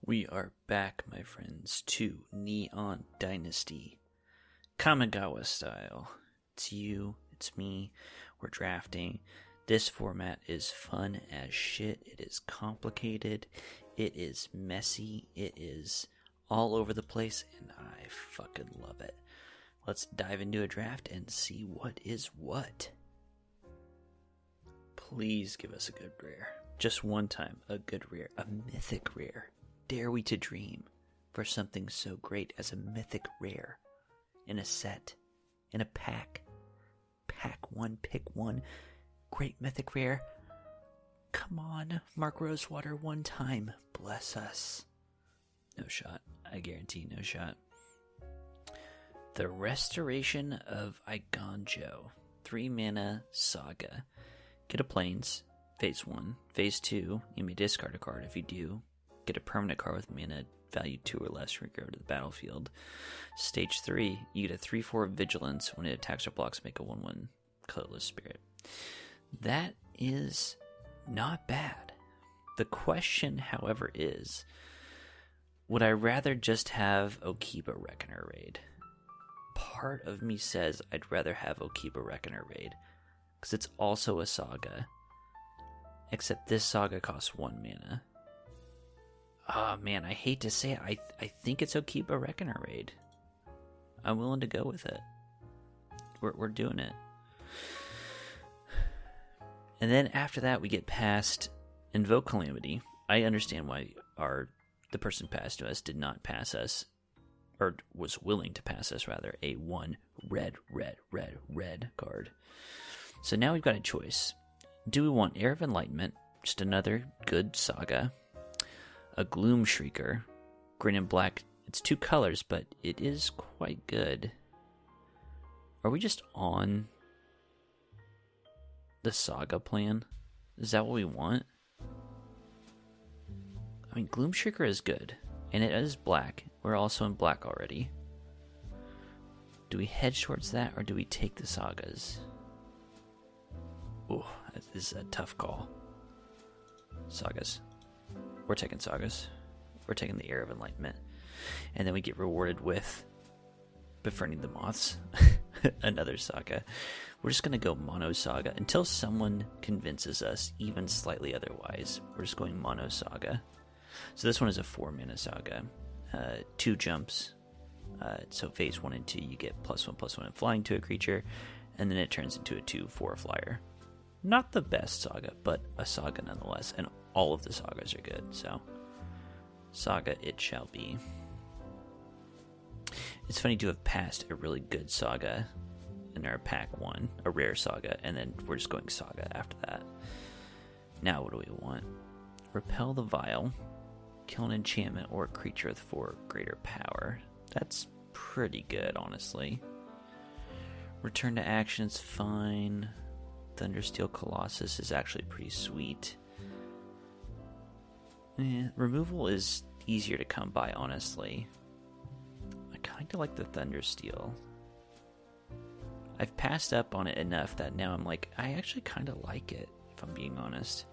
We are back, my friends, to Neon Dynasty. Kamigawa style. It's you, it's me, we're drafting. This format is fun as shit. It is complicated. It is messy. It is all over the place, and I fucking love it. Let's dive into a draft and see what is what. Please give us a good rare. Just one time, a good rare, a mythic rare. Dare we to dream for something so great as a mythic rare in a set, in a pack. Pack one, pick one. Great mythic rare. Come on, Mark Rosewater, one time. Bless us. No shot. I guarantee no shot. The Restoration of Igonjo. 3 mana Saga. Get a Plains. Phase 1. Phase 2, you may discard a card. If you do, get a permanent card with mana value 2 or less from your graveyard to the battlefield. Stage 3, you get a 3/4 Vigilance. When it attacks or blocks, make a 1/1 colorless spirit. That is not bad. The question, however, is, would I rather just have Okiba Reckoner Raid? Part of me says I'd rather have Okiba Reckoner Raid, because it's also a Saga. Except this Saga costs 1 mana. Oh man, I hate to say it. I think it's Okiba Reckoner Raid. I'm willing to go with it. We're doing it. And then after that, we get past Invoke Calamity. I understand why the person passed to us did not pass us, or was willing to pass us, rather, a 1 red card. So now we've got a choice. Do we want Air of Enlightenment, just another good Saga, a Gloom Shrieker, green and black? It's 2 colors, but it is quite good. Are we just on the Saga plan? Is that what we want? I mean, Gloom Shrieker is good, and it is black. We're also in black already. Do we hedge towards that, or do we take the Sagas? Ooh, this is a tough call. Sagas. We're taking Sagas. We're taking the Air of Enlightenment. And then we get rewarded with Befriending the Moths. Another Saga. We're just going to go Mono Saga until someone convinces us even slightly otherwise. We're just going Mono Saga. So this one is a 4 mana Saga. 2 jumps. So phase 1 and 2, you get +1/+1 and flying to a creature. And then it turns into a 2/4 flyer. Not the best Saga, but a Saga nonetheless. And all of the Sagas are good, so Saga it shall be. It's funny to have passed a really good Saga in our pack 1, a rare Saga, and then we're just going Saga after that. Now what do we want? Repel the Vile, kill an enchantment or a creature with 4 greater power. That's pretty good, honestly. Return to action's fine. Thundersteel Colossus is actually pretty sweet. Removal is easier to come by, honestly. I kind of like the Thundersteel. I've passed up on it enough that now I'm like, I actually kind of like it, if I'm being honest.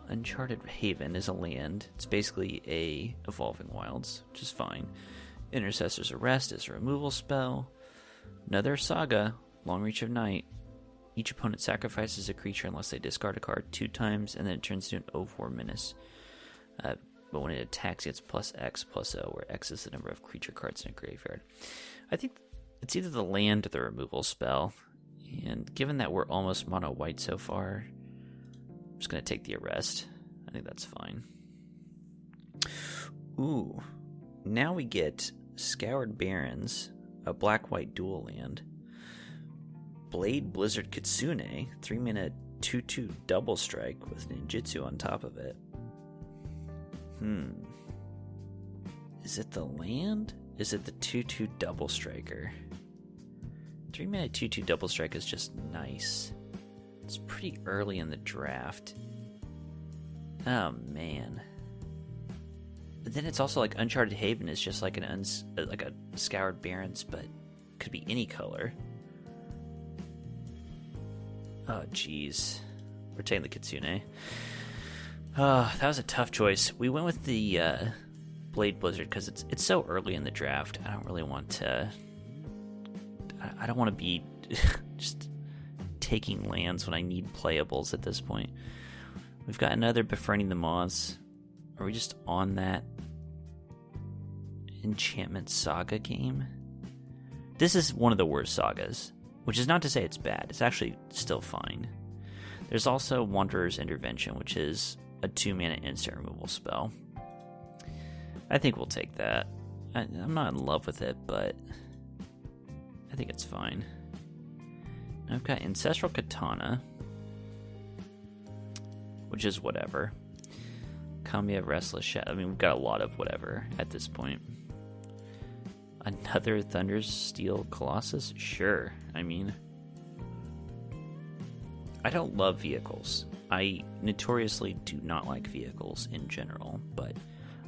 Uncharted Haven is a land. It's basically a Evolving Wilds, which is fine. Intercessor's Arrest is a removal spell. Another Saga, Long Reach of Night. Each opponent sacrifices a creature unless they discard a card 2 times, and then it turns into an 0/4 menace. But when it attacks, it's +X/+O, where X is the number of creature cards in a graveyard. I think it's either the land or the removal spell. And given that we're almost mono white so far, I'm just going to take the Arrest. I think that's fine. Ooh. Now we get Scoured Barrens, a black-white dual land. Blade Blizzard Kitsune, 3 mana 2/2 double strike with ninjutsu on top of it. Is it the land? Is it the 2/2 double striker? 3 mana 2/2 double strike is just nice. It's pretty early in the draft. Oh man. But then it's also like Uncharted Haven is just like a Scoured Barrens, but could be any color. Oh, jeez. We're taking the Kitsune. That was a tough choice. We went with the Blade Blizzard because it's so early in the draft. I don't really want to... I don't want to be just taking lands when I need playables at this point. We've got another Befriending the Moths. Are we just on that enchantment saga game? This is one of the worst sagas, which is not to say it's bad. It's actually still fine. There's also Wanderer's Intervention, which is a 2-mana instant removal spell. I think we'll take that. I'm not in love with it, but I think it's fine. I've got Ancestral Katana, which is whatever. Kamigawa, Restless Shadow. I mean, we've got a lot of whatever at this point. Another Thundersteel Colossus? Sure. I mean, I don't love vehicles. I notoriously do not like vehicles in general, but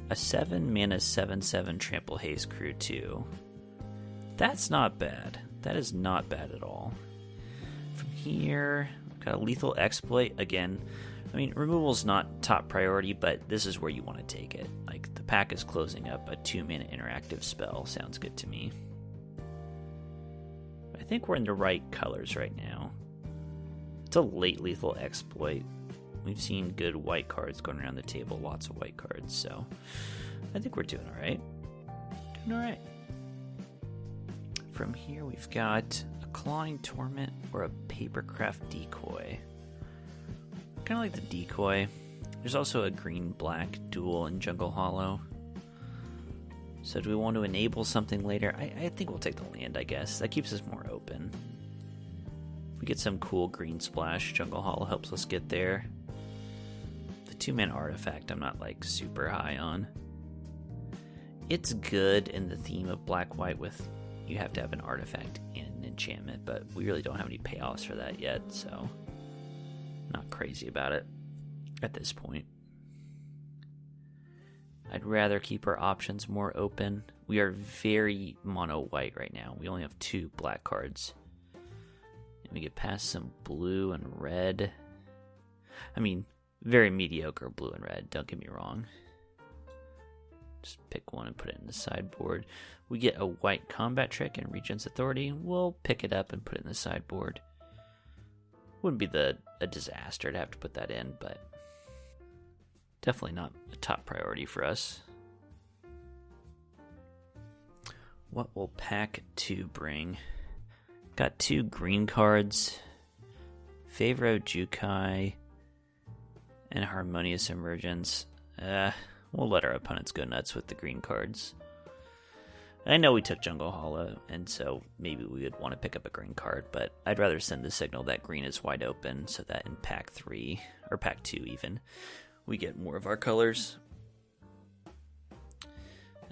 a 7-mana 7/7 Trample Haste Crew 2. That's not bad. That is not bad at all. From here, we've got a Lethal Exploit. Again, I mean, removal's not top priority, but this is where you want to take it. Like, the pack is closing up. A 2-mana interactive spell sounds good to me. I think we're in the right colors right now. It's a late Lethal Exploit. We've seen good white cards going around the table, lots of white cards, so I think we're doing all right. Doing all right. From here, we've got a Clawing Torment or a Papercraft Decoy. Kind of like the Decoy. There's also a green-black dual in Jungle Hollow. So do we want to enable something later? I think we'll take the land, I guess. That keeps us more open. If we get some cool green splash, Jungle Hollow helps us get there. The 2-mana artifact I'm not like super high on. It's good in the theme of black-white with you have to have an artifact and an enchantment, but we really don't have any payoffs for that yet, so not crazy about it at this point. I'd rather keep our options more open. We are very mono-white right now. We only have 2 black cards. And we get past some blue and red. I mean, very mediocre blue and red, don't get me wrong. Just pick one and put it in the sideboard. We get a white combat trick and Regent's Authority. We'll pick it up and put it in the sideboard. Wouldn't be a disaster to have to put that in, but definitely not a top priority for us. What will pack 2 bring? Got 2 green cards, Favro Jukai, and Harmonious Emergence. We'll let our opponents go nuts with the green cards. I know we took Jungle Hollow, and so maybe we would want to pick up a green card, but I'd rather send the signal that green is wide open so that in pack 3, or pack 2 even, we get more of our colors.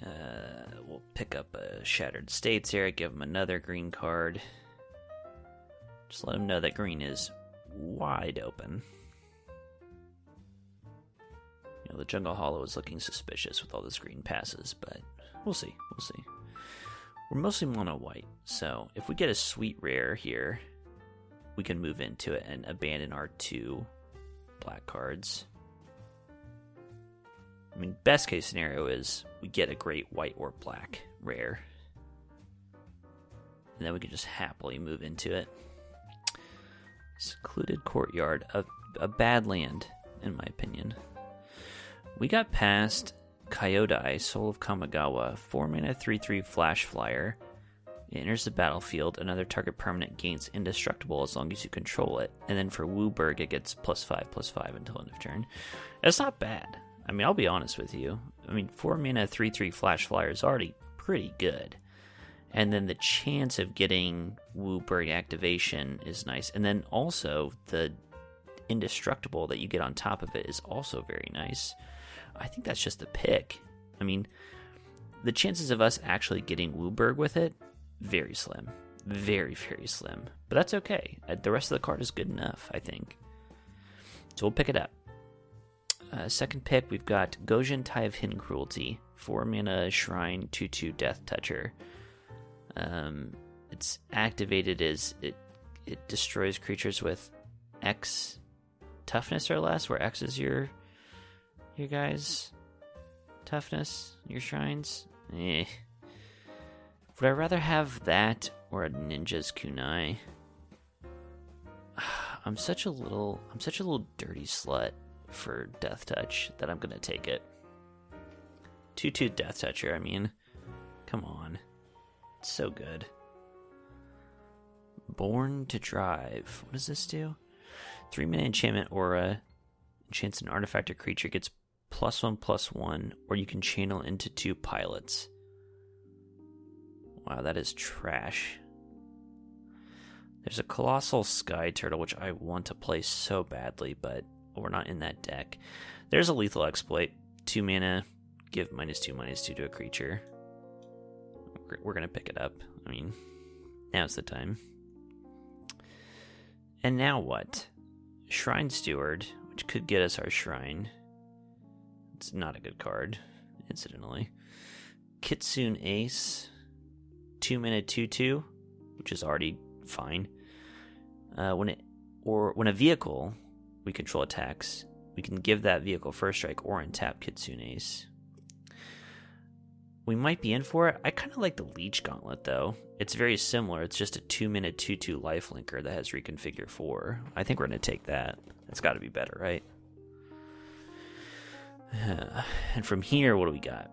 We'll pick up a Shattered States here, give them another green card. Just let them know that green is wide open. You know, the Jungle Hollow is looking suspicious with all this green passes, but we'll see. We'll see. We're mostly mono-white, so if we get a sweet rare here, we can move into it and abandon our 2 black cards. I mean, best case scenario is we get a great white or black rare. And then we can just happily move into it. Secluded Courtyard, a bad land, in my opinion. We got past Kyodai, Soul of Kamigawa, 4-mana 3/3 Flash Flyer. It enters the battlefield. Another target permanent gains indestructible as long as you control it. And then for Wooburg, it gets +5/+5 until end of turn. That's not bad. I mean, I'll be honest with you. I mean, 4-mana 3/3 Flash Flyer is already pretty good. And then the chance of getting Wooburg activation is nice. And then also the indestructible that you get on top of it is also very nice. I think that's just a pick. I mean, the chances of us actually getting Wooburg with it, very slim. Very, very slim. But that's okay. The rest of the card is good enough, I think. So we'll pick it up. Second pick, we've got Gojin Tai of Hidden Cruelty. 4-mana Shrine, 2/2 Death Toucher. It's activated as it destroys creatures with X toughness or less, where X is your your guys' toughness, your shrines? Eh. Would I rather have that or a ninja's kunai? I'm such a little dirty slut for Death Touch that I'm gonna take it. 2/2 Death Toucher, I mean. Come on. It's so good. Born to Drive. What does this do? 3-mana enchantment aura. Enchants an artifact or creature, gets +1/+1, or you can channel into 2 pilots. Wow, that is trash. There's a Colossal Sky Turtle, which I want to play so badly, but we're not in that deck. There's a Lethal Exploit. 2 mana, give -2/-2 to a creature. We're going to pick it up. I mean, now's the time. And now what? Shrine Steward, which could get us our shrine. It's not a good card, incidentally. Kitsune Ace. 2 mana 2/2, which is already fine. When a vehicle we control attacks, we can give that vehicle first strike or untap Kitsune Ace. We might be in for it. I kind of like the Leech Gauntlet, though. It's very similar. It's just a 2 mana 2/2 lifelinker that has Reconfigure 4. I think we're going to take that. That's got to be better, right? And from here, what do we got?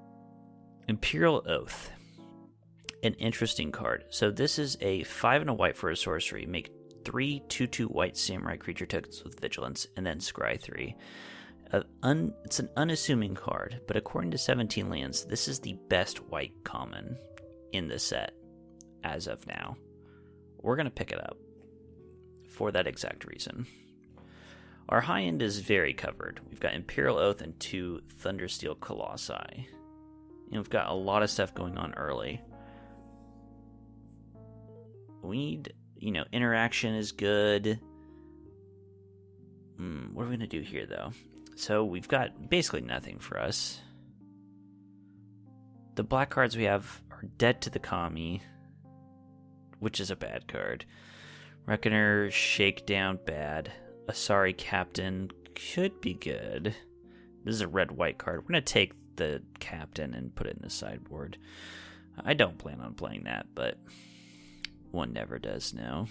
Imperial Oath. An interesting card. So this is a 5 and a white for a sorcery. Make 3 2/2 white samurai creature tokens with vigilance, and then scry 3. It's an unassuming card, but according to 17 Lands, this is the best white common in the set as of now. We're going to pick it up for that exact reason. Our high end is very covered. We've got Imperial Oath and 2 Thundersteel Colossi. And we've got a lot of stuff going on early. We need, interaction is good. What are we going to do here, though? So we've got basically nothing for us. The black cards we have are Dead to the Kami, which is a bad card. Reckoner, Shakedown, bad. Asari Captain could be good. This is a red-white card. We're going to take the Captain and put it in the sideboard. I don't plan on playing that, but one never does now.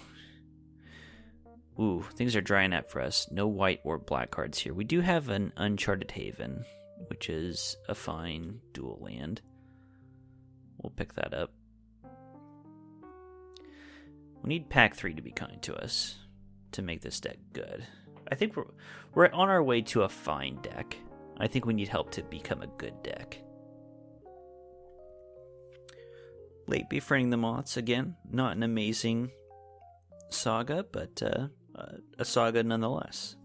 Ooh, things are drying up for us. No white or black cards here. We do have an Uncharted Haven, which is a fine dual land. We'll pick that up. We need pack 3 to be kind to us to make this deck good. I think we're on our way to a fine deck. I think we need help to become a good deck. Late Befriending the Moths again. Not an amazing saga, but a saga nonetheless.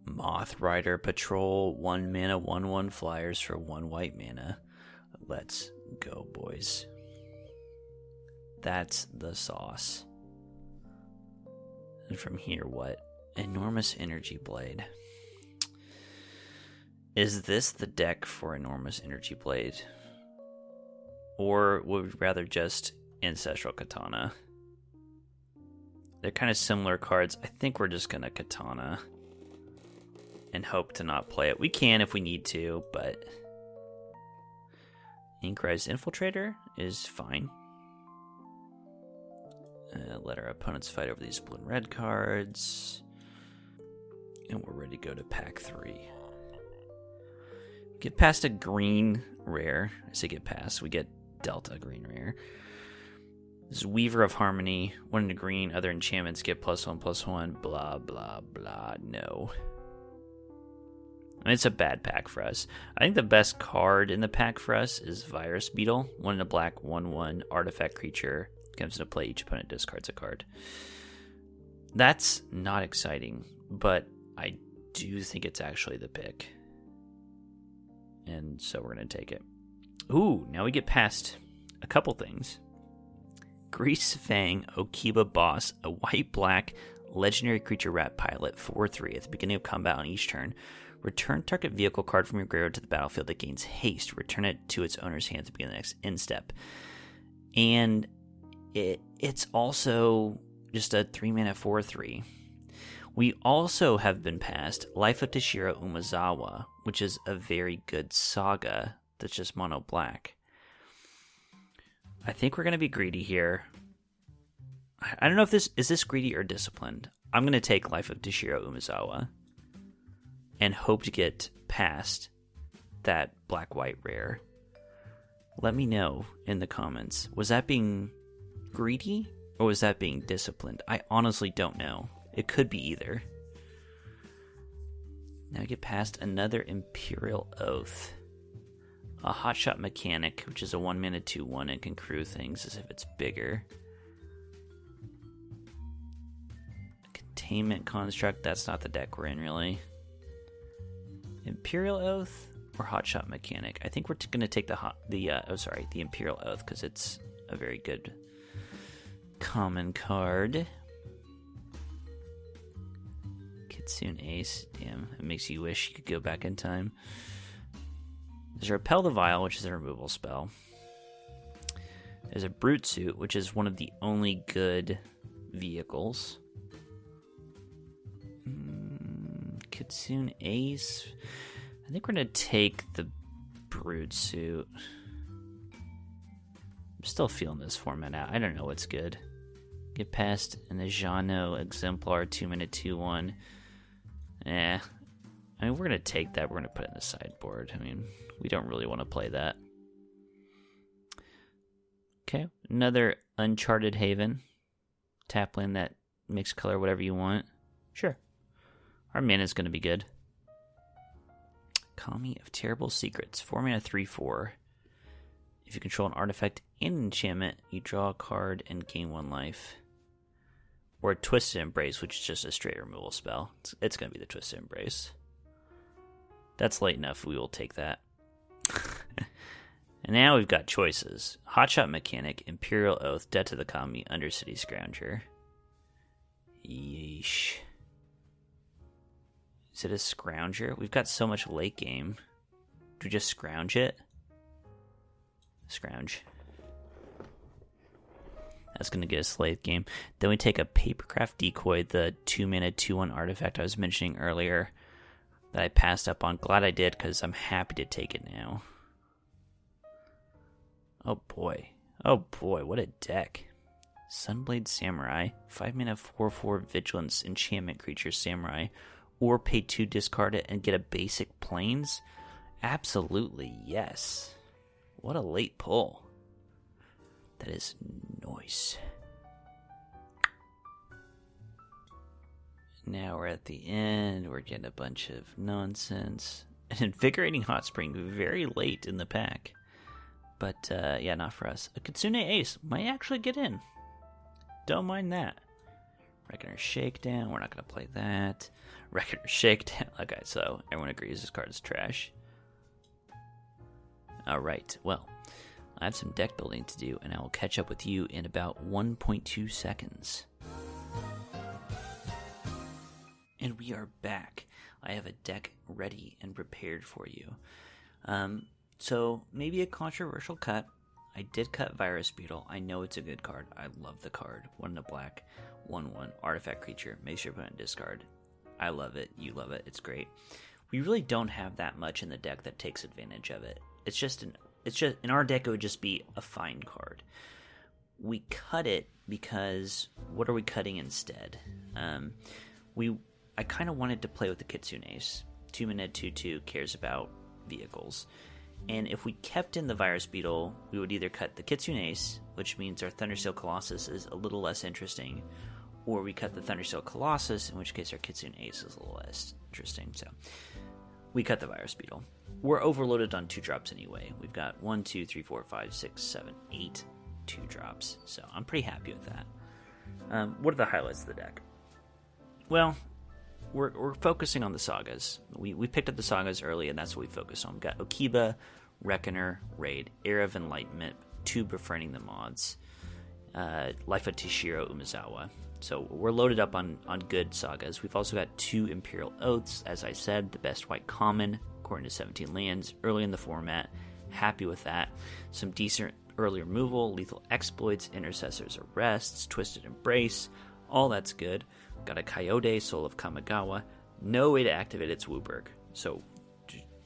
Moth Rider Patrol, 1 mana, 1/1 flyers for 1 white mana. Let's go, boys. That's the sauce. And from here, what? Enormous Energy Blade. Is this the deck for Enormous Energy Blade? Or would we rather just Ancestral Katana? They're kind of similar cards. I think we're just going to Katana and hope to not play it. We can if we need to, but Inkrise Infiltrator is fine. Let our opponents fight over these blue and red cards. And we're ready to go to pack 3. Get past a green rare. I say get past. We get Delta green rare. This is Weaver of Harmony. 1 in the green. Other enchantments get +1/+1. Blah, blah, blah. No. And it's a bad pack for us. I think the best card in the pack for us is Virus Beetle. 1 in the black, 1/1 artifact creature. Comes into play. Each opponent discards a card. That's not exciting, but I do think it's actually the pick. And so we're going to take it. Ooh, now we get past a couple things. Grease Fang Okiba Boss, a white-black legendary creature rat pilot, 4/3 at the beginning of combat on each turn. Return target vehicle card from your graveyard to the battlefield that gains haste. Return it to its owner's hand to begin the next end step. And it's also just a 3 mana 4/3. We also have been past Life of Toshiro Umezawa, which is a very good saga that's just mono black. I think we're going to be greedy here. I don't know if is this greedy or disciplined. I'm going to take Life of Toshiro Umezawa and hope to get past that black-white rare. Let me know in the comments. Was that being greedy or was that being disciplined? I honestly don't know. It could be either. Now I get past another Imperial Oath. A Hotshot Mechanic, which is a 1-mana 2/1 and can crew things as if it's bigger. A Containment Construct, that's not the deck we're in really. Imperial Oath or Hotshot Mechanic? I think we're going to take the Imperial Oath because it's a very good common card. Kitsune Ace. Damn, it makes you wish you could go back in time. There's Repel the Vial, which is a removal spell. There's a Brute Suit, which is one of the only good vehicles. Kitsune Ace. I think we're going to take the Brute Suit. I'm still feeling this format out. I don't know what's good. Get past an Ajano Exemplar 2-mana 2/1. I mean, we're going to take that. We're going to put it in the sideboard. I mean, we don't really want to play that. Okay, another Uncharted Haven. Tap land that makes color whatever you want. Sure. Our mana is going to be good. Kami of Terrible Secrets. 4-mana 3/4. If you control an artifact and enchantment, you draw a card and gain 1 life. Or a Twisted Embrace, which is just a straight removal spell. It's going to be the Twisted Embrace. That's late enough. We will take that. And now we've got choices. Hotshot Mechanic, Imperial Oath, Debt to the Kami, Undercity Scrounger. Yeesh. Is it a Scrounger? We've got so much late game. Do we just scrounge it? Scrounge. That's going to get us late game. Then we take a Papercraft Decoy, the 2-mana 2/1 artifact I was mentioning earlier that I passed up on. Glad I did because I'm happy to take it now. Oh boy, what a deck. Sunblade Samurai, 5-mana 4/4 Vigilance enchantment creature Samurai, or pay 2, discard it, and get a basic Plains? Absolutely, yes. What a late pull. That is nice. Now we're at the end. We're getting a bunch of nonsense. An Invigorating Hot Spring very late in the pack. But, yeah, not for us. A Kitsune Ace might actually get in. Don't mind that. Reckoner Shakedown. We're not going to play that. Reckoner Shakedown. Okay, so everyone agrees this card is trash. Alright, well, I have some deck building to do, and I will catch up with you in about 1.2 seconds. And we are back. I have a deck ready and prepared for you. So, maybe a controversial cut. I did cut Virus Beetle. I know it's a good card. I love the card. 1 in a black, 1/1, artifact creature. Make sure you put it in discard. I love it. You love it. It's great. We really don't have that much in the deck that takes advantage of it. It's just in our deck it would just be a fine card. We cut it because what are we cutting instead? I kind of wanted to play with the Kitsune Ace. 2-mana 2/2 cares about vehicles. And if we kept in the Virus Beetle, we would either cut the Kitsune Ace, which means our Thundersteel Colossus is a little less interesting, or we cut the Thundersteel Colossus, in which case our Kitsune Ace is a little less interesting. So we cut the Virus Beetle. We're overloaded on 2-drops anyway. We've got 1, 2, 3, 4, 5, 6, 7, 8 2-drops. So I'm pretty happy with that. What are the highlights of the deck? Well, we're focusing on the Sagas. We picked up the Sagas early, and that's what we focused on. We've got Okiba, Reckoner, Raid, Era of Enlightenment, 2 Befriending the Mods, Life of Toshiro Umezawa. So we're loaded up on good Sagas. We've also got 2 Imperial Oaths, as I said, the best white common, according to 17 lands, early in the format. Happy with that. Some decent early removal, Lethal Exploits, Intercessor's Arrests, Twisted Embrace, all that's good. Got a Coyote, Soul of Kamigawa. No way to activate its Wooburg, so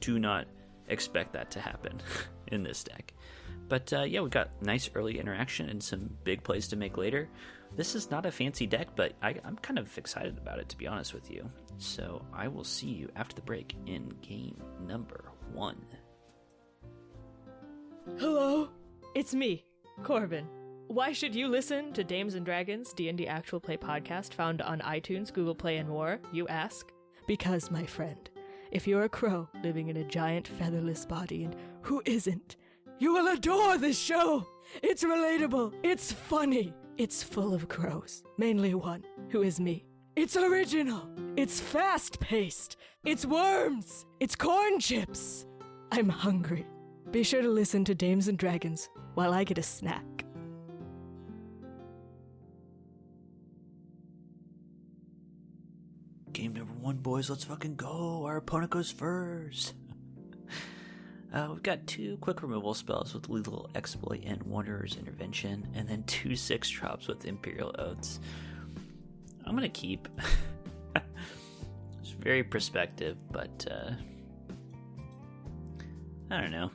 do not expect that to happen in this deck. But yeah, we got nice early interaction and some big plays to make later. This is not a fancy deck, but I'm kind of excited about it, to be honest with you. So I will see you after the break in game number 1. Hello, it's me, Corbin. Why should you listen to Dames and Dragons D&D Actual Play podcast found on iTunes, Google Play, and more, you ask? Because, my friend, if you're a crow living in a giant featherless body, and who isn't, you will adore this show! It's relatable, it's funny, it's full of crows, mainly one, who is me. It's original, it's fast-paced, it's worms, it's corn chips. I'm hungry. Be sure to listen to Dames and Dragons while I get a snack. Game number 1, boys. Let's fucking go. Our opponent goes first. We've got 2 quick removal spells with Lethal Exploit and Wanderer's Intervention, and then 2 6-drops with Imperial Oaths. I'm going to keep. It's very perspective, but I don't know.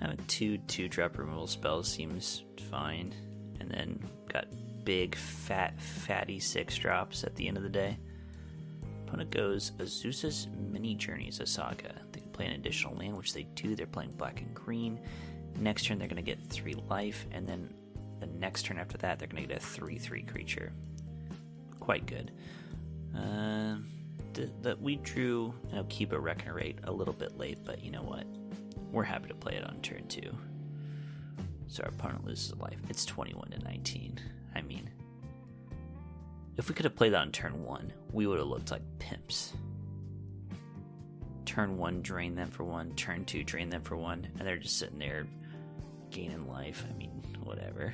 Having 2 2-drop removal spells seems fine, and then got big, fatty 6-drops at the end of the day. Opponent goes Azusa's Mini Journeys, a saga. They can play an additional land, which they do. They're playing black and green. Next turn, they're going to get 3 life, and then the next turn after that, they're going to get a 3/3 creature. Quite good. We drew keep a Reckoner Rate a little bit late, but you know what? We're happy to play it on turn 2. So our opponent loses a life. It's 21-19. I mean, if we could have played that on turn 1, we would have looked like pimps. Turn 1, drain them for 1. Turn 2, drain them for 1. And they're just sitting there gaining life. I mean, whatever.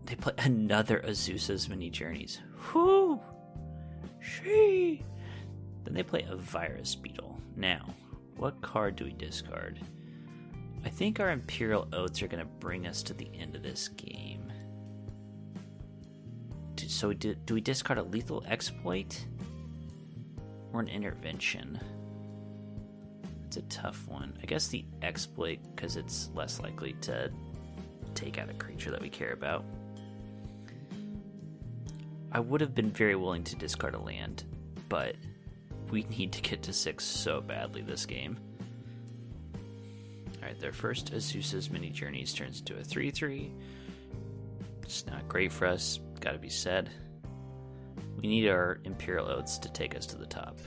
They play another Azusa's Mini Journeys. Whoo! She. Then they play a Virus Beetle. Now, what card do we discard? I think our Imperial Oaths are going to bring us to the end of this game. So do we discard a Lethal Exploit? Or an Intervention? It's a tough one. I guess the Exploit, because it's less likely to take out a creature that we care about. I would have been very willing to discard a land, but we need to get to 6 so badly this game. Alright, their first Azusa's Mini Journeys turns into a 3/3. It's not great for us, gotta be said. We need our Imperial Oaths to take us to the top.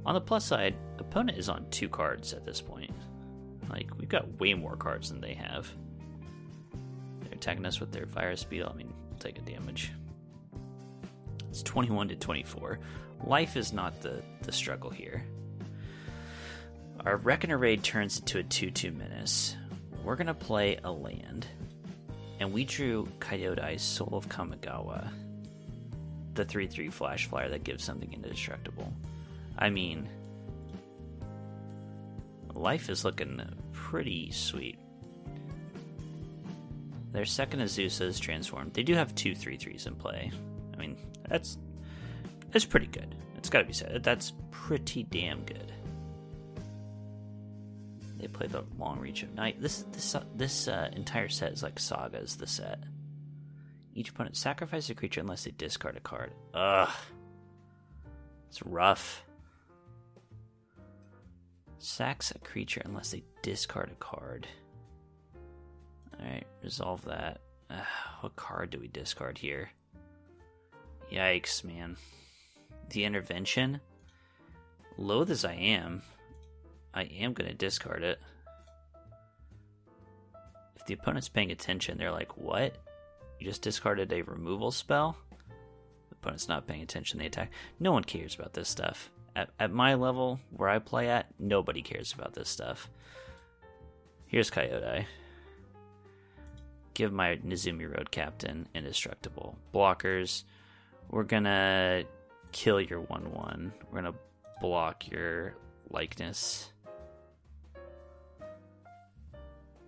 On the plus side, opponent is on 2 cards at this point. Like, we've got way more cards than they have. They're attacking us with their Virus Beetle. I mean, we'll take a damage. It's 21-24. Life is not the struggle here. Our Reckoner Raid turns into a 2/2 menace. We're going to play a land. And we drew Coyote, Soul of Kamigawa. The 3/3 flash flyer that gives something indestructible. I mean, life is looking pretty sweet. Their second Azusa is transformed. They do have 2 3/3s in play. I mean, that's pretty good. It's got to be said. That's pretty damn good. They play the Long Reach of Night. This entire set is like Sagas, the set. Each opponent sacrifices a creature unless they discard a card. Ugh. It's rough. Sacks a creature unless they discard a card. Alright, resolve that. What card do we discard here? Yikes, man. The Intervention? Loath as I am going to discard it. If the opponent's paying attention, they're like, what? You just discarded a removal spell? The opponent's not paying attention, they attack. No one cares about this stuff. At my level, where I play at, nobody cares about this stuff. Here's Coyote. Give my Nizumi Road Captain indestructible. Blockers. We're gonna kill your 1/1. We're gonna block your likeness.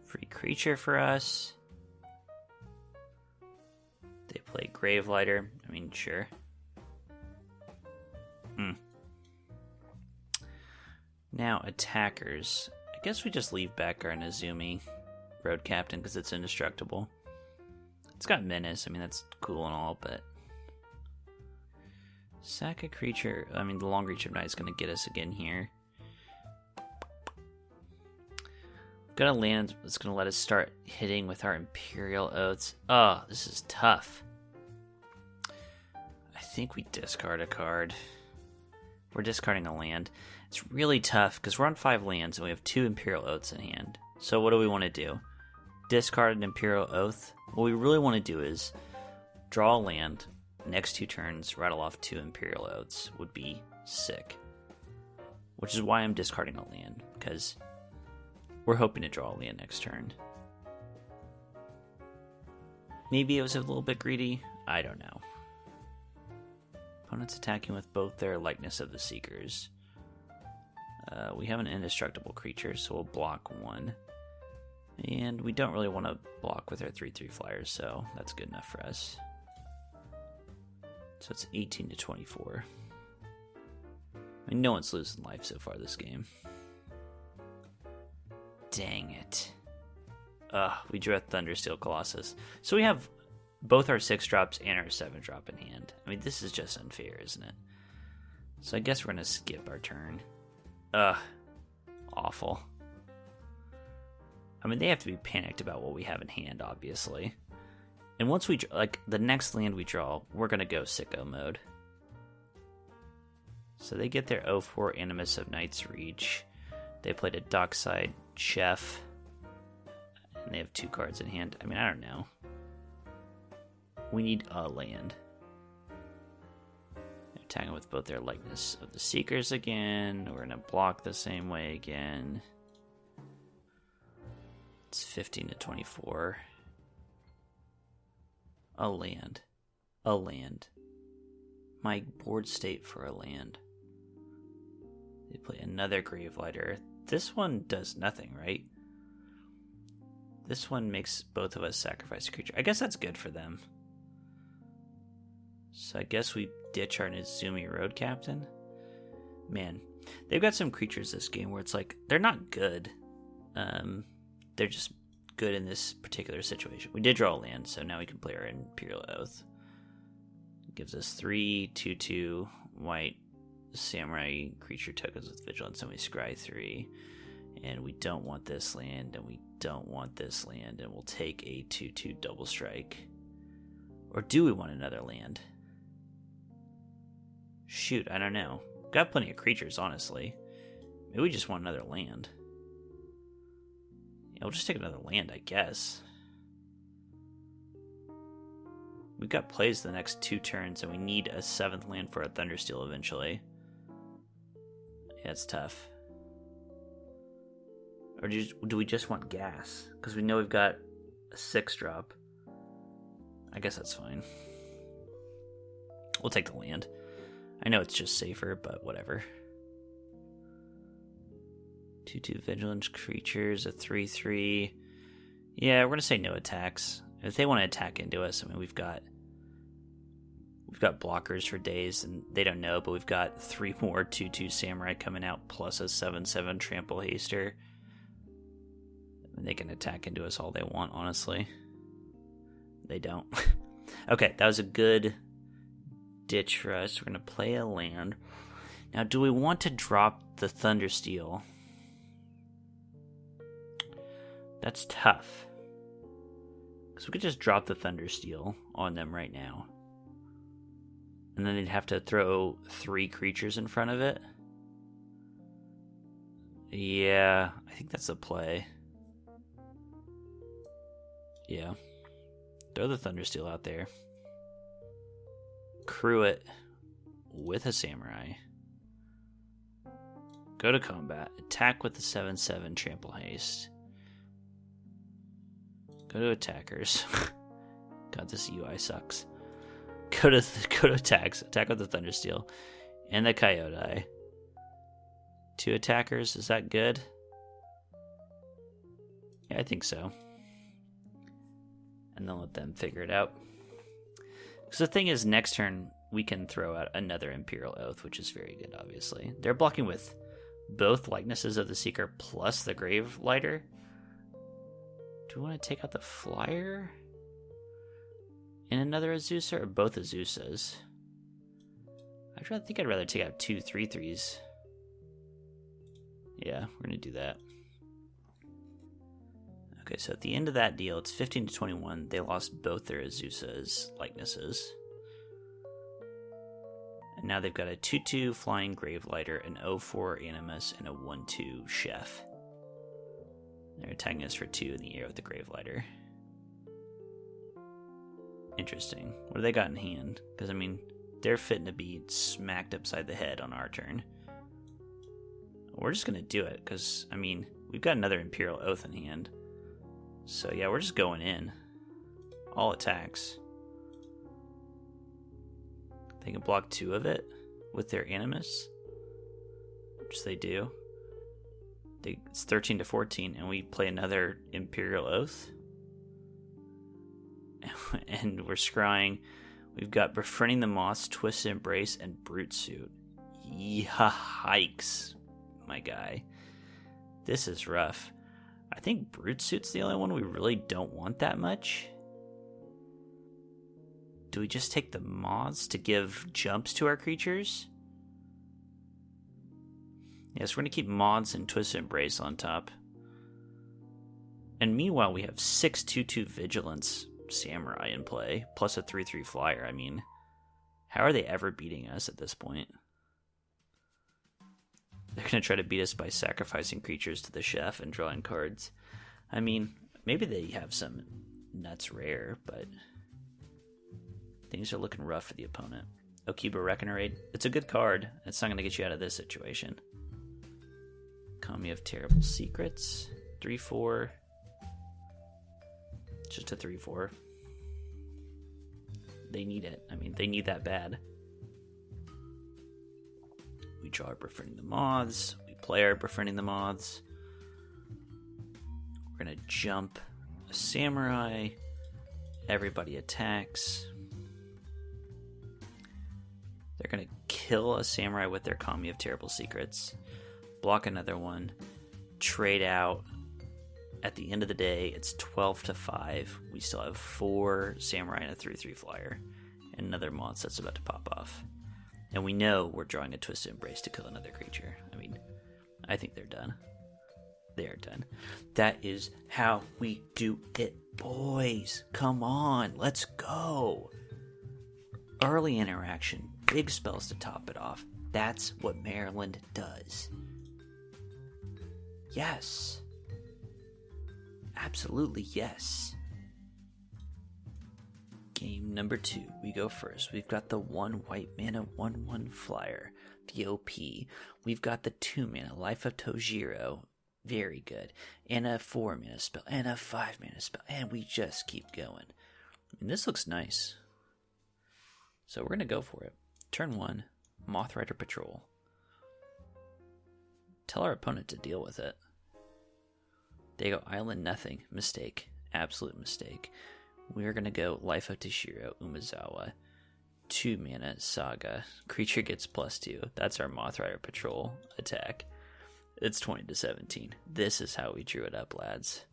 Free creature for us. They Play Gravelighter. I mean, sure. Now, attackers. I guess we just leave back our Nezumi Road Captain because it's indestructible. It's got Menace. I mean, that's cool and all, but... Sack a creature. I mean, the Long Reach of Night is going to get us again here. We've got a land that's going to let us start hitting with our Imperial Oaths. Oh, this is tough. I think we discard a card. We're discarding a land. It's really tough because we're on 5 lands and we have 2 Imperial Oaths in hand. So what do we want to do? Discard an Imperial Oath? What we really want to do is draw a land. Next 2 turns, rattle off 2 Imperial Oaths would be sick. Which is why I'm discarding a land, because we're hoping to draw a land next turn. Maybe it was a little bit greedy. I don't know. Opponents attacking with both their Likeness of the Seekers. We have an indestructible creature, so we'll block 1. And we don't really want to block with our 3/3 flyers, so that's good enough for us. So it's 18 to 24. I mean, no one's losing life so far this game. Dang it. We drew a Thundersteel Colossus. So we have both our 6-drops and our 7-drop in hand. I mean, this is just unfair, isn't it? So I guess we're going to skip our turn. Awful. I mean, they have to be panicked about what we have in hand, obviously. And once we, the next land we draw, we're going to go sicko mode. So they get their 0/4 Animus of Night's Reach. They played a Dockside Chef. And they have 2 cards in hand. I mean, I don't know. We need a land. They're attacking with both their Likeness of the Seekers again. We're going to block the same way again. It's 15 to 24. A land. A land. My board state for a land. They play another Gravelighter. This one does nothing, right? This one makes both of us sacrifice a creature. I guess that's good for them. So I guess we ditch our Nezumi Road Captain. Man, they've got some creatures this game where it's like, they're not good. They're just good in this particular situation. We did draw a land, so now we can play our Imperial Oath. It gives us 3/2/2 white samurai creature tokens with vigilance, and we scry 3. And we don't want this land, and we don't want this land, and we'll take a 2/2 double strike. Or do we want another land? Shoot, I don't know. Got plenty of creatures, honestly. Maybe we just want another land. Yeah, we'll just take another land, I guess. We've got plays the next 2 turns, and we need a 7th land for a Thundersteel eventually. Yeah, it's tough. Or do we just want gas? Because we know we've got a 6-drop. I guess that's fine. We'll take the land. I know it's just safer, but whatever. 2/2 Vigilance creatures, a 3/3. Yeah, we're going to say no attacks. If they want to attack into us, I mean, we've got blockers for days, and they don't know, but we've got 3 more 2/2 Samurai coming out, plus a 7/7 Trample Haster. And they can attack into us all they want, honestly. They don't. Okay, that was a good ditch for us. We're going to play a land. Now, do we want to drop the Thundersteel? That's tough. Because we could just drop the Thundersteel on them right now. And then they'd have to throw 3 creatures in front of it. Yeah, I think that's a play. Yeah. Throw the Thundersteel out there. Crew it with a Samurai. Go to combat. Attack with the 7/7 Trample Haste. Go to attackers. God, this UI sucks. Go to attacks. Attack with the Thundersteel. And the Coyote. 2 attackers. Is that good? Yeah, I think so. And then let them figure it out. So the thing is, next turn, we can throw out another Imperial Oath, which is very good, obviously. They're blocking with both likenesses of the Seeker plus the Grave Lighter. Do we want to take out the Flyer and another Azusa, or both Azusas? I think I'd rather take out 2 3/3s. Yeah, we're going to do that. Okay, so at the end of that deal, it's 15 to 21. They lost both their Azusa's likenesses. And now they've got a 2/2 Flying Gravelighter, an 0/4 Animus, and a 1/2 Chef. They're attacking us for 2 in the air with the Gravelighter. Interesting. What do they got in hand? Because, I mean, they're fitting to be smacked upside the head on our turn. We're just going to do it, because, I mean, we've got another Imperial Oath in hand. So, yeah, we're just going in. All attacks. They can block 2 of it with their Animus, which they do. It's 13 to 14, and we play another Imperial Oath. And we're scrying. We've got Befriending the Moths, Twisted Embrace, and Brute Suit. Yikes, my guy. This is rough. I think Brute Suit's the only one we really don't want that much. Do we just take the Moths to give jumps to our creatures? Yes, we're going to keep Moths and Twisted Embrace on top. And meanwhile, we have 6 2/2 Vigilance Samurai in play, plus a 3/3 Flyer. I mean, how are they ever beating us at this point? They're going to try to beat us by sacrificing creatures to the Chef and drawing cards. I mean, maybe they have some nuts rare, but things are looking rough for the opponent. Okiba Reckoner. It's a good card. It's not going to get you out of this situation. Kami of Terrible Secrets. 3/4. Just a 3/4. They need it. I mean, they need that bad. We draw our Befriending the Moths. We play our Befriending the Moths. We're going to jump a Samurai. Everybody attacks. They're going to kill a Samurai with their Kami of Terrible Secrets. Block another one. Trade out. At the end of the day, it's 12 to 5. We still have 4 Samurai and a 3/3 Flyer. And another Moth that's about to pop off. And we know we're drawing a Twisted Embrace to kill another creature. I mean, I think they're done. They are done. That is how we do it, boys. Come on, let's go. Early interaction, big spells to top it off. That's what Maryland does. Yes. Absolutely yes. Game number 2. We go first. We've got the 1 white mana 1/1 Flyer, the OP. We've got the 2 mana Life of Tojiro, very good, and a 4 mana spell, and a 5 mana spell, and we just keep going. I mean, this looks nice. So we're going to go for it. Turn 1, Moth Rider Patrol. Tell our opponent to deal with it. They go Island Nothing. Mistake. Absolute mistake. We're going to go Life of Toshiro Umezawa. 2 mana Saga. Creature gets +2. That's our Moth Rider Patrol attack. It's 20 to 17. This is how we drew it up, lads.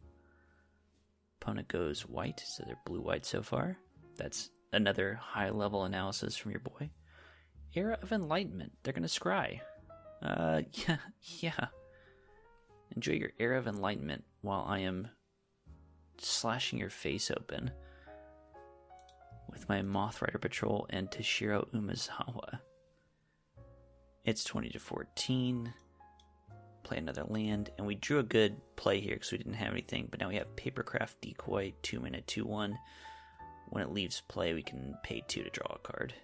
Opponent goes white, so they're blue-white so far. That's another high-level analysis from your boy. Era of Enlightenment. They're going to scry. Yeah. Enjoy your Era of Enlightenment while I am slashing your face open with my Moth Rider Patrol and Toshiro Umezawa. It's 20 to 14. Play another land, and we drew a good play here because we didn't have anything, but now we have Papercraft Decoy, 2 mana 2/1. When it leaves play, we can pay 2 to draw a card.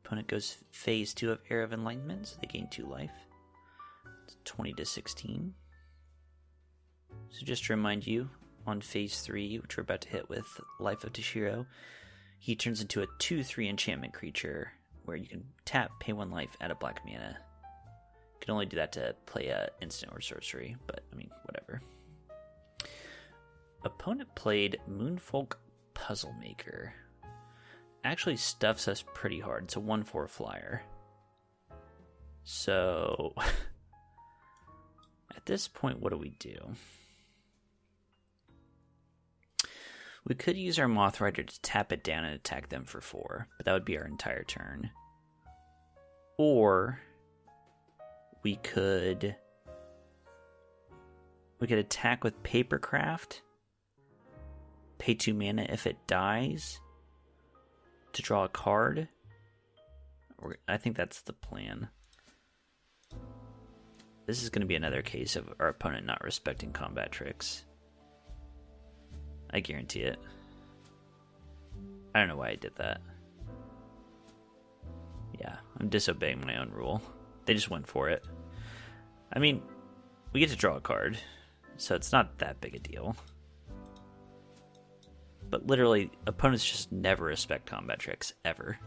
Opponent goes phase 2 of Era of Enlightenment, so they gain 2 life. It's 20 to 16. So just to remind you, on phase 3, which we're about to hit with Life of Toshiro, he turns into a 2/3 enchantment creature where you can tap, pay 1 life, add a black mana. You can only do that to play a instant or sorcery, but I mean, whatever. Opponent played Moonfolk Puzzle Maker. actually stuffs us pretty hard. It's a 1/4 flyer. So, at this point, what do we do? We could use our Moth Rider to tap it down and attack them for 4, but that would be our entire turn. Or we could attack with Papercraft, pay 2 mana if it dies to draw a card. I think that's the plan. This is going to be another case of our opponent not respecting combat tricks. I guarantee it. I don't know why I did that. Yeah, I'm disobeying my own rule. They just went for it. I mean, we get to draw a card, so it's not that big a deal. But literally, opponents just never respect combat tricks, ever.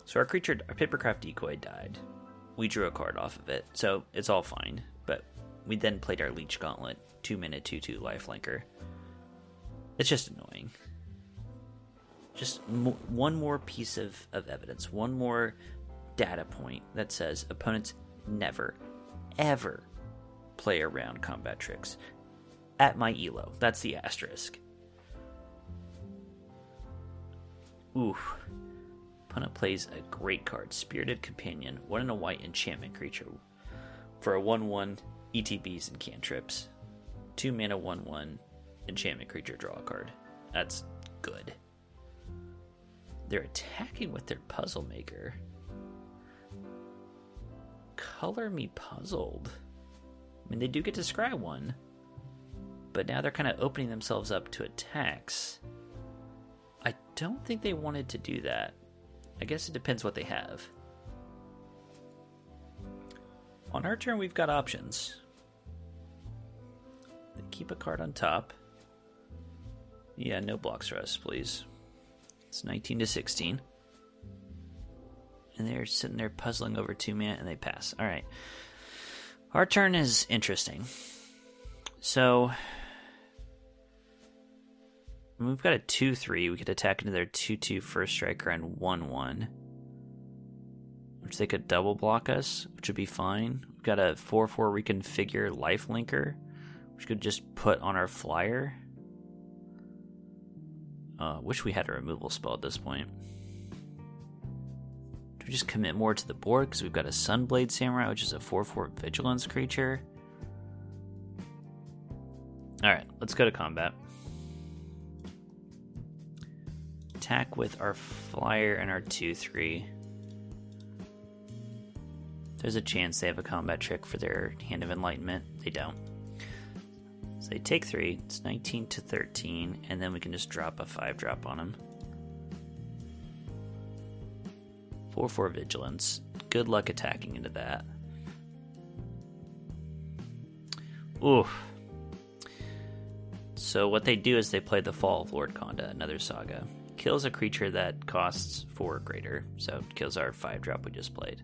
So our Papercraft Decoy died. We drew a card off of it, so it's all fine. But we then played our Leech Gauntlet, 2 mana, 2/2 lifelinker. It's just annoying. Just one more piece of evidence, one more data point that says opponents never, ever play around combat tricks. At my elo, that's the asterisk. Oof. Opponent plays a great card, Spirited Companion, 1 and a white enchantment creature for a 1/1 ETBs and cantrips. 2 mana, 1/1 enchantment creature, draw a card. That's good. They're attacking with their Puzzle Maker. Color me puzzled. I mean, they do get to scry 1, but now they're kind of opening themselves up to attacks. I don't think they wanted to do that. I guess it depends what they have. On our turn, we've got options. They keep a card on top. Yeah, no blocks for us, please. It's 19-16. And they're sitting there puzzling over 2 mana, and they pass. All right. Our turn is interesting. So, we've got a 2/3. We could attack into their 2/2 first striker and 1/1. Which they could double block us, which would be fine. We've got a 4/4 reconfigure lifelinker, which could just put on our flyer. Wish we had a removal spell at this point. Do we just commit more to the board because we've got a Sunblade Samurai, which is a 4/4 vigilance creature? Alright, let's go to combat. Attack with our flyer and our 2/3. There's a chance they have a combat trick for their Hand of Enlightenment. They don't. So they take 3. It's 19-13, and then we can just drop a 5-drop on them. 4/4 vigilance. Good luck attacking into that. Oof. So what they do is they play the Fall of Lord Konda, another saga. Kills a creature that costs 4 or greater, so it kills our 5-drop we just played.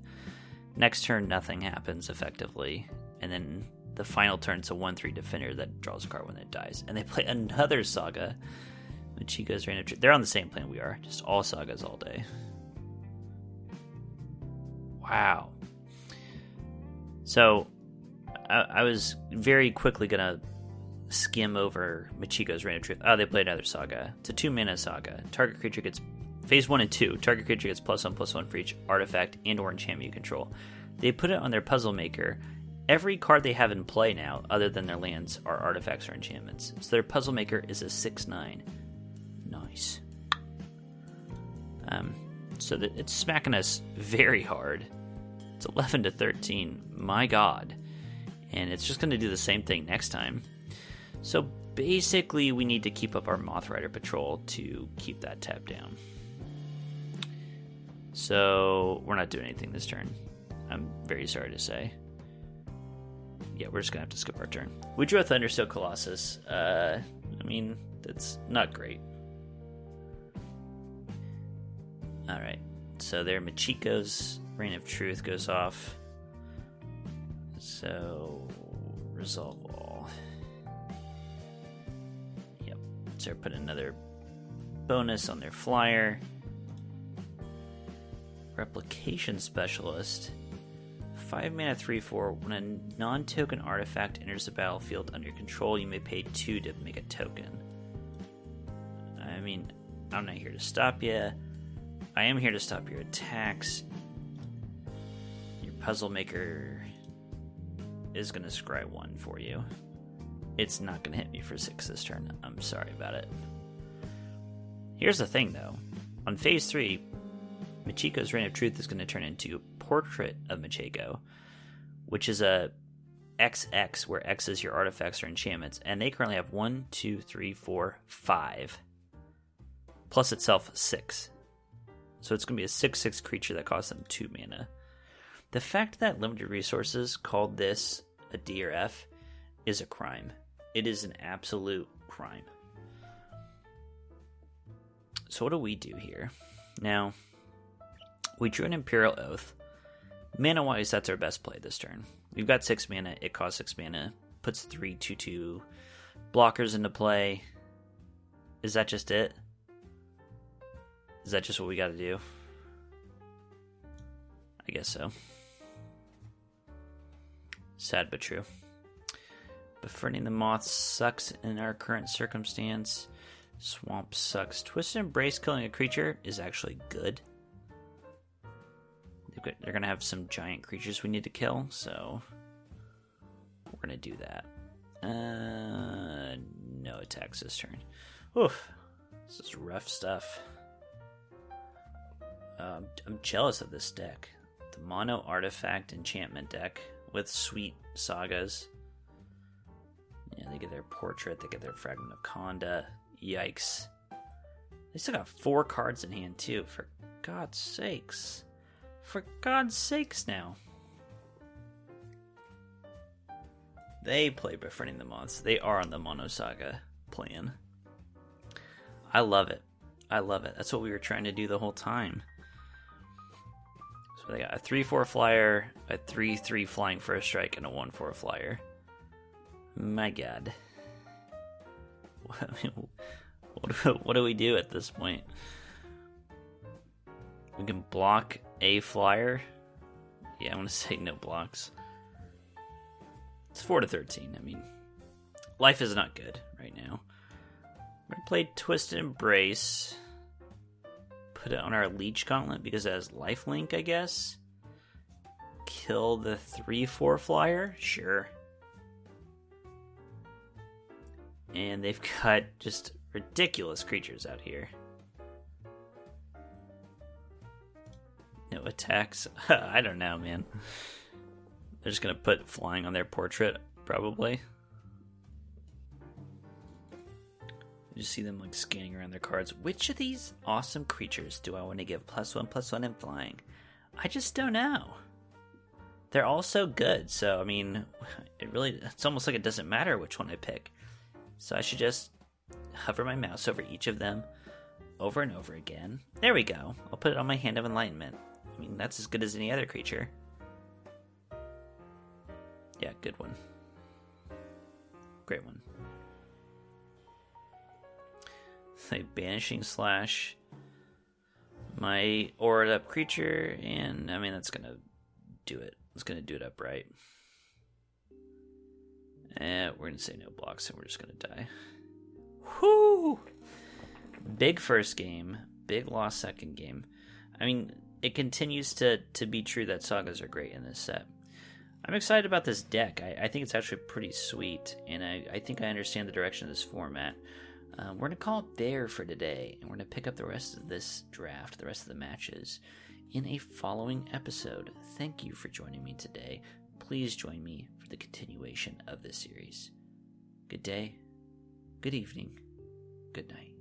Next turn, nothing happens effectively, and then the final turn's a 1/3 defender that draws a card when it dies. And they play another saga, Michiko's Reign of Truth. They're on the same plan we are, just all sagas all day. Wow. So, I was very quickly gonna skim over Michiko's Reign of Truth. Oh, they played another saga. It's a 2 mana saga. Target creature gets phase 1 and 2. Target creature gets +1/+1 for each artifact and or enchantment you control. They put it on their Puzzle Maker. Every card they have in play now, other than their lands, are artifacts or enchantments. So their Puzzle Maker is a 6/9. Nice. So that it's smacking us very hard. It's 11-13. My God. And it's just going to do the same thing next time. So basically, we need to keep up our Moth Rider patrol to keep that tap down. So we're not doing anything this turn. I'm very sorry to say. Yeah, we're just going to have to skip our turn. We drew a Thunderstone Colossus. I mean, that's not great. Alright, so their Michiko's Reign of Truth goes off. So, resolve all. Yep, so put another bonus on their flyer. Replication Specialist. 5 mana 3/4. When a non-token artifact enters the battlefield under your control, you may pay 2 to make a token. I mean, I'm not here to stop you. I am here to stop your attacks. Your Puzzle Maker is going to scry 1 for you. It's not going to hit me for 6 this turn. I'm sorry about it. Here's the thing, though. On phase 3, Machiko's Reign of Truth is going to turn into Portrait of Machiko, which is a XX, where X is your artifacts or enchantments, and they currently have 1, 2, 3, 4, 5, plus itself 6. So it's going to be a 6/6 creature that costs them 2 mana. The fact that Limited Resources called this a D or F is a crime. It is an absolute crime. So what do we do here? Now, we drew an Imperial Oath. Mana-wise, that's our best play this turn. We've got 6 mana, it costs 6 mana, puts 3 2/2 blockers into play. Is that just it? Is that just what we gotta do? I guess so. Sad but true. Befriending the Moth sucks in our current circumstance. Swamp sucks. Twisted Embrace killing a creature is actually good. They're going to have some giant creatures we need to kill, so we're going to do that. No attacks this turn. Oof. This is rough stuff. I'm jealous of this deck. The mono artifact enchantment deck with sweet sagas. Yeah, they get their Portrait, they get their Fragment of Conda. Yikes. They still got 4 cards in hand, too. For God's sakes. For God's sakes now. They play Befriending the Moths. They are on the Mono Saga plan. I love it. I love it. That's what we were trying to do the whole time. So they got a 3/4 flyer, a 3/3 flying for a strike, and a 1/4 flyer. My God. What do we do at this point? We can block a flyer. Yeah, I'm going to say no blocks. It's 4-13. I mean, life is not good right now. We're going to play Twisted Embrace. Put it on our Leech Gauntlet because it has lifelink, I guess. Kill the 3/4 flyer? Sure. And they've got just ridiculous creatures out here. No attacks? I don't know, man. They're just going to put flying on their Portrait, probably. You just see them like scanning around their cards. Which of these awesome creatures do I want to give +1/+1 in flying? I just don't know. They're all so good, so I mean, it's almost like it doesn't matter which one I pick. So I should just hover my mouse over each of them over and over again. There we go. I'll put it on my Hand of Enlightenment. I mean, that's as good as any other creature. Yeah, good one. Great one. Like Banishing Slash my Aura'd Up creature, and I mean, that's going to do it. It's going to do it upright. We're going to say no blocks, and we're just going to die. Whoo! Big first game, big loss second game. I mean, it continues to be true that sagas are great in this set. I'm excited about this deck. I think it's actually pretty sweet, and I think I understand the direction of this format. We're going to call it there for today, and we're going to pick up the rest of this draft, the rest of the matches, in a following episode. Thank you for joining me today. Please join me for the continuation of this series. Good day, good evening, good night.